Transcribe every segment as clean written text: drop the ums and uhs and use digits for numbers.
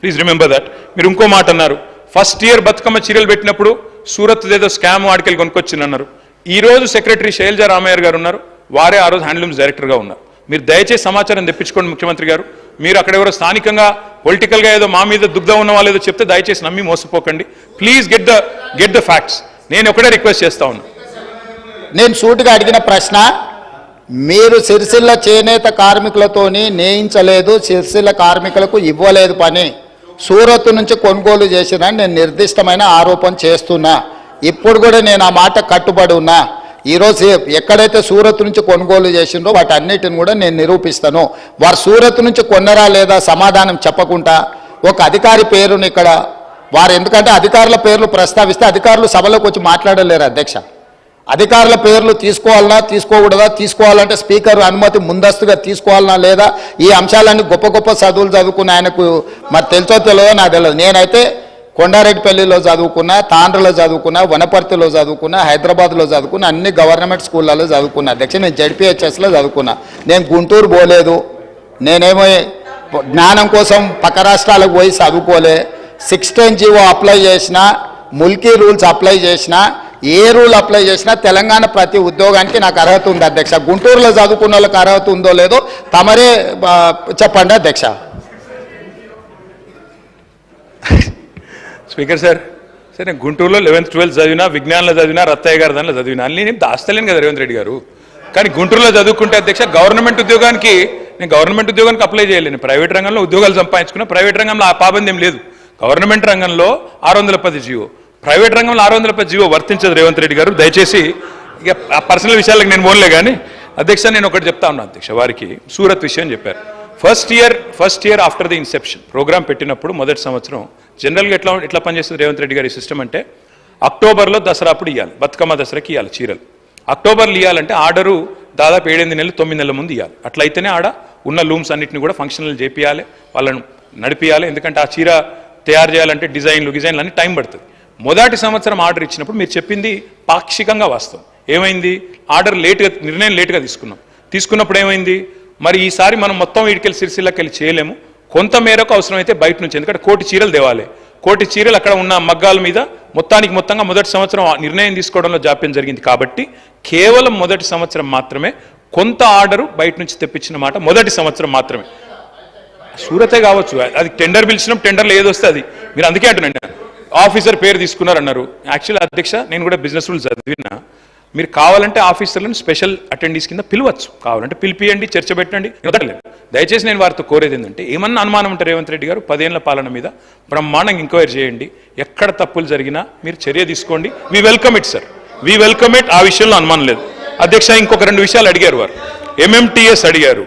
Please remember that. మీరు ఇంకో మాట అన్నారు, ఫస్ట్ ఇయర్ బతుకమ్మ చీరలు పెట్టినప్పుడు సూరత్ ఏదో స్కామ్ ఆడికెళ్ళి కొనుక్కొచ్చిందన్నారు. ఈ రోజు సెక్రటరీ శైలజా రామయ్య గారు ఉన్నారు, వారే ఆ రోజు హ్యాండ్లూమ్స్ డైరెక్టర్గా ఉన్నారు. మీరు దయచేసి సమాచారం తెప్పించుకోండి ముఖ్యమంత్రి గారు. మీరు అక్కడ ఎవరో స్థానికంగా పొలిటికల్గా ఏదో మా మీద దుగ్ధం ఉన్న వాళ్ళు ఏదో చెప్తే దయచేసి నమ్మి మోసపోకండి. Please get the facts. నేను ఒకటే రిక్వెస్ట్ చేస్తా ఉన్నా. నేను సూటిగా అడిగిన ప్రశ్న, మీరు సిరిసిల్ల చేనేత కార్మికులతోని నేయించలేదు, సిరిసిల్ల కార్మికులకు ఇవ్వలేదు పని, సూరత్ నుంచి కొనుగోలు చేసినని నేను నిర్దిష్టమైన ఆరోపణ చేస్తున్నా. ఇప్పుడు కూడా నేను ఆ మాట కట్టుబడి ఉన్నా. ఈరోజు ఎక్కడైతే సూరత్ నుంచి కొనుగోలు చేసిండ్రో వాటన్నిటిని కూడా నేను నిరూపిస్తాను. వారు సూరత్ నుంచి కొన్నరా లేదా సమాధానం చెప్పకుండా ఒక అధికారి పేరుని ఇక్కడ వారు, ఎందుకంటే అధికారుల పేర్లు ప్రస్తావిస్తే అధికారులు సభలోకి వచ్చి మాట్లాడలేరు అధ్యక్ష. అధికారుల పేర్లు తీసుకోవాలన్నా తీసుకోకూడదా, తీసుకోవాలంటే స్పీకర్ అనుమతి ముందస్తుగా తీసుకోవాలన్నా లేదా, ఈ అంశాలన్నీ గొప్ప గొప్ప చదువులు చదువుకున్న ఆయనకు మరి తెలుసో తెలియదో నాకు తెలియదు. నేనైతే కొండారెడ్డిపల్లిలో చదువుకున్నా, తాండ్రలో చదువుకున్నా, వనపర్తిలో చదువుకున్నా, హైదరాబాద్లో చదువుకున్నా, అన్ని గవర్నమెంట్ స్కూళ్ళలో చదువుకున్నా అధ్యక్ష. నేను జడ్పీహెచ్ఎస్లో చదువుకున్నా. నేను గుంటూరు పోలేదు, నేనేమో జ్ఞానం కోసం పక్క రాష్ట్రాలకు పోయి చదువుకోలే. 16 జీవో అప్లై చేసిన, ముల్కీ రూల్స్ అప్లై చేసిన, ఏ రూల్ అప్లై చేసినా తెలంగాణ ప్రతి ఉద్యోగానికి నాకు అర్హత ఉంది అధ్యక్ష. గుంటూరులో చదువుకున్న వాళ్ళకి అర్హత ఉందో లేదో తమరే చెప్పండి అధ్యక్ష. స్పీకర్ సార్, సరే నేను గుంటూరులో 11th 12th చదివినా, విజ్ఞానంలో చదివినా, రత్తయ్య గారి దానిలో చదివినా, అన్ని నేను దాస్తలేను కదా రేవంత్ రెడ్డి గారు. కానీ గుంటూరులో చదువుకుంటే అధ్యక్ష గవర్నమెంట్ ఉద్యోగానికి అప్లై చేయలేను. ప్రైవేట్ రంగంలో ఉద్యోగాలు సంపాదించుకున్నా, ప్రైవేట్ రంగంలో ఆ పాబంద్యం లేదు. గవర్నమెంట్ రంగంలో 610 జీవో, ప్రైవేట్ రంగంలో 610 జీవో వర్తించదు రేవంత్ రెడ్డి గారు. దయచేసి ఇక ఆ పర్సనల్ విషయాలకు నేను పోలే. కానీ అధ్యక్ష నేను ఒకటి చెప్తా ఉన్నా అధ్యక్ష, వారికి సూరత్ విషయం చెప్పారు. First year after the inception program పెట్టినప్పుడు మొదటి సంవత్సరం జనరల్గా ఎట్లా పనిచేస్తుంది రేవంత్ రెడ్డి గారి సిస్టమ్ అంటే, అక్టోబర్లో దసరా అప్పుడు ఇవ్వాలి, బతుకమ్మ దసరాకి ఇవ్వాలి చీరలు. అక్టోబర్లో ఇవ్వాలంటే ఆర్డరు దాదాపు 7-8 నెలలు 9 నెలల ముందు ఇవ్వాలి. అట్లయితేనే ఆడ ఉన్న లూమ్స్ అన్నింటినీ కూడా ఫంక్షనల్ చేపియాలి, వాళ్ళను నడిపియాలి. ఎందుకంటే ఆ చీర తయారు చేయాలంటే డిజైన్లు అన్ని టైం పడుతుంది. మొదటి సంవత్సరం ఆర్డర్ ఇచ్చినప్పుడు మీరు చెప్పింది పాక్షికంగా వాస్తవం. ఏమైంది, ఆర్డర్ నిర్ణయం లేట్గా తీసుకున్నప్పుడు ఏమైంది, మరి ఈసారి మనం మొత్తం వీడికెళ్ళి సిరిసిల్లకి వెళ్ళి చేయలేము, కొంత మేరకు అవసరమైతే బయట నుంచి, ఎందుకంటే 1 కోటి చీరలు తేవాలి. 1 కోటి చీరలు అక్కడ ఉన్న మగ్గాల మీద మొత్తంగా మొదటి సంవత్సరం నిర్ణయం తీసుకోవడంలో జాప్యం జరిగింది. కాబట్టి కేవలం మొదటి సంవత్సరం మాత్రమే కొంత ఆర్డరు బయట నుంచి తెప్పించిన మాట మొదటి సంవత్సరం మాత్రమే. సూరతే కావచ్చు, అది టెండర్ పిలిచినాం, టెండర్లో ఏది వస్తే అది. మీరు అందుకే అంటున్నాను, ఆఫీసర్ పేరు తీసుకున్నారన్నారు. యాక్చువల్ అధ్యక్ష నేను కూడా బిజినెస్ రూల్స్ చదివినా, మీరు కావాలంటే ఆఫీసర్లను స్పెషల్ అటెండీస్ కింద పిలవచ్చు, కావాలంటే పిలిపియండి, చర్చ పెట్టండి. దయచేసి నేను వారితో కోరేది ఏంటంటే, ఏమన్నా అనుమానం ఉంటే రేవంత్ రెడ్డి గారు 10 ఏళ్ల పాలన మీద బ్రహ్మాండంగా ఎంక్వైరీ చేయండి, ఎక్కడ తప్పులు జరిగినా మీరు చర్య తీసుకోండి. We welcome it sir, we welcome it. ఆ విషయంలో అనుమానం లేదు అధ్యక్ష. ఇంకొక 2 విషయాలు అడిగారు వారు. ఎంఎంటీఎస్ అడిగారు,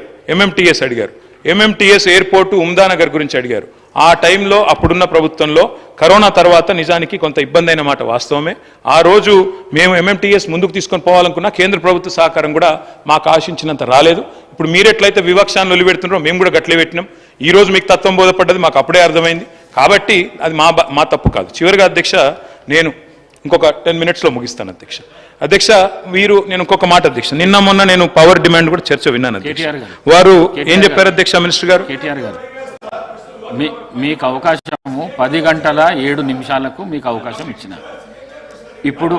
ఎంఎంటీఎస్ ఎయిర్పోర్టు ఉమ్దానగర్ గురించి అడిగారు. ఆ టైంలో అప్పుడున్న ప్రభుత్వంలో కరోనా తర్వాత నిజానికి కొంత ఇబ్బంది అయిన మాట వాస్తవమే. ఆ రోజు మేము ఎంఎంటీఎస్ ముందుకు తీసుకొని పోవాలనుకున్నా కేంద్ర ప్రభుత్వ సహకారం కూడా మాకు ఆశించినంత రాలేదు. ఇప్పుడు మీరెట్లయితే వివక్షాన్ని ఒలిపెడుతున్నారో మేము కూడా గట్లే పెట్టినాం. ఈ రోజు మీకు తత్వం బోధపడ్డది, మాకు అప్పుడే అర్థమైంది. కాబట్టి అది మా తప్పు కాదు. చివరిగా అధ్యక్ష నేను ఇంకొక 10 మినిట్స్లో ముగిస్తాను అధ్యక్ష. నేను ఇంకొక మాట అధ్యక్ష, నిన్న మొన్న నేను పవర్ డిమాండ్ కూడా చర్చ విన్నాను అధ్యక్ష. వారు ఏం చెప్పారు అధ్యక్ష మినిస్టర్ గారు? కేటీఆర్ గారు, మీకు అవకాశము 10 గంటల 7 నిమిషాలకు మీకు అవకాశం ఇచ్చిన, ఇప్పుడు